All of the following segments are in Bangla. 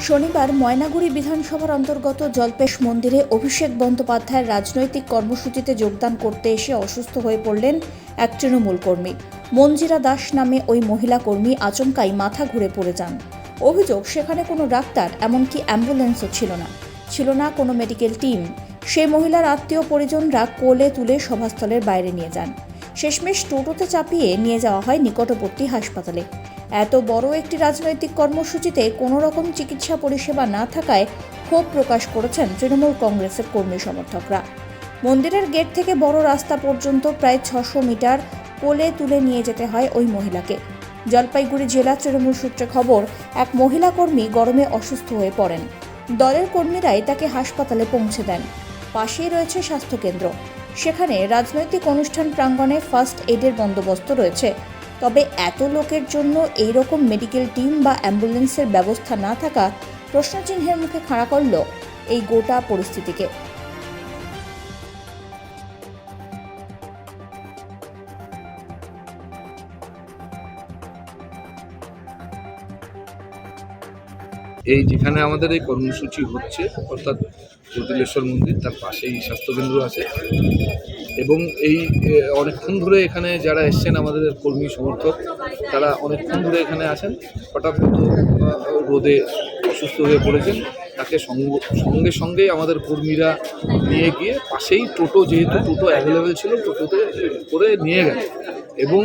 শনিবার ময়নাগুড়ি বিধানসভার অন্তর্গত জলপেশ মন্দিরে অভিষেক বন্দ্যোপাধ্যায়ের রাজনৈতিক কর্মসূচিতে যোগদান করতে এসে অসুস্থ হয়ে পড়লেন এক তৃণমূল কর্মী। মঞ্জিরা দাস নামে ওই মহিলা কর্মী আচমকাই মাথা ঘুরে পড়ে যান। অভিযোগ, সেখানে কোনো ডাক্তার এমনকি অ্যাম্বুলেন্সও ছিল না কোনো মেডিকেল টিম। সেই মহিলার আত্মীয় পরিজনরা কোলে তুলে সভাস্থলের বাইরে নিয়ে যান। শেষমেশ টোটোতে চাপিয়ে নিয়ে যাওয়া হয় নিকটবর্তী হাসপাতালে। এত বড় একটি রাজনৈতিক কর্মসূচিতে কোনো রকম চিকিৎসা পরিষেবা না থাকায় ক্ষোভ প্রকাশ করেছেন তৃণমূল কংগ্রেসের কর্মী সমর্থকরা। মন্দিরের গেট থেকে বড় রাস্তা পর্যন্ত প্রায় 600 মিটার কোলে তুলে নিয়ে যেতে হয় ওই মহিলাকে। জলপাইগুড়ি জেলা তৃণমূল সূত্রে খবর, এক মহিলা কর্মী গরমে অসুস্থ হয়ে পড়েন। দলের কর্মীরাই তাকে হাসপাতালে পৌঁছে দেন। পাশেই রয়েছে স্বাস্থ্যকেন্দ্র। সেখানে রাজনৈতিক অনুষ্ঠান প্রাঙ্গণে ফার্স্ট এডের বন্দোবস্ত রয়েছে। তবে এত লোকের জন্য এই রকম মেডিকেল টিম বা অ্যাম্বুলেন্সের ব্যবস্থা না থাকা প্রশ্নচিহ্নের মুখে খাড়া করল এই গোটা পরিস্থিতিকে। এই যেখানে আমাদের এই কর্মসূচি হচ্ছে, অর্থাৎ জ্যোতির্লেশ্বর মন্দির, তার পাশেই স্বাস্থ্যকেন্দ্র আছে এবং এই অনেকক্ষণ ধরে এখানে যারা এসছেন আমাদের কর্মী সমর্থক, তারা অনেকক্ষণ ধরে এখানে আছেন। হঠাৎ রোদে অসুস্থ হয়ে পড়েছেন, তাকে সঙ্গে সঙ্গেই আমাদের কর্মীরা নিয়ে গিয়ে পাশেই টোটো, যেহেতু টোটো অ্যাভেলেবেল ছিল, টোটোতে করে নিয়ে গেল এবং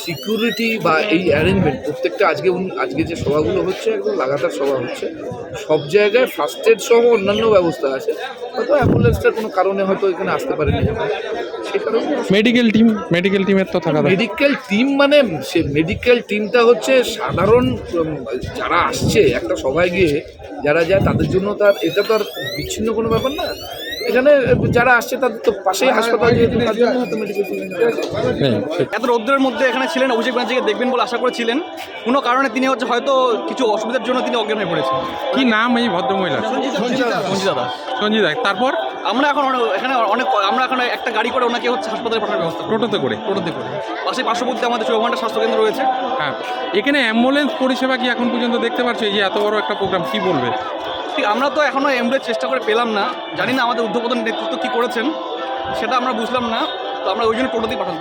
সিকিউরিটি বা এই অ্যারেঞ্জমেন্ট প্রত্যেকটা আজকে যে সভাগুলো হচ্ছে একদম লাগাতার সভা হচ্ছে, সব জায়গায় ফার্স্ট এড সহ অন্যান্য ব্যবস্থা আছে। হয়তো অ্যাম্বুলেন্সটার কোনো কারণে হয়তো এখানে আসতে পারেনি, সেই কারণে মেডিকেল টিমের তো থাকা মেডিকেল টিম মানে সে মেডিকেল টিমটা হচ্ছে সাধারণ যারা আসছে একটা সভায় গিয়ে যারা যায় তাদের জন্য, তার এটা তো আর বিচ্ছিন্ন কোনো ব্যাপার না। এখানে যারা আসছে তাদের তো পাশেই হাসপাতাল, যেহেতু তার জন্য হয়তো মেডিকেল টিম। এত রৌদ্রের মধ্যে এখানে ছিলেন, অভিষেক ব্যানার্জিকে দেখবেন বলে আশা করেছিলেন। কোনো কারণে তিনি হয়তো কিছু অসুবিধার জন্য তিনি অজ্ঞান হয়ে পড়েছেন। কি নাম এই ভদ্রমহিলা? সঞ্জিতা দাস। সঞ্জিতা। তারপর আমরা এখন একটা গাড়ি করে ওনাকে হাসপাতালে পাঠানোর ব্যবস্থা, টোটোতে করে পাশে পার্শ্ববর্তী আমাদের 24 ঘন্টা স্বাস্থ্যকেন্দ্র রয়েছে। হ্যাঁ, এখানে অ্যাম্বুলেন্স পরিষেবা কি এখন পর্যন্ত দেখতে পাচ্ছ? এই যে এত বড় একটা প্রোগ্রাম, কি বলবে? ঠিক, আমরা তো এখনও অ্যাম্বুলেন্স চেষ্টা করে পেলাম না। জানি না আমাদের ঊর্ধ্বতন নেতৃত্ব কী করেছেন, সেটা আমরা বুঝলাম না। তো আমরা ওই জন্য টোটোতেই পাঠালাম।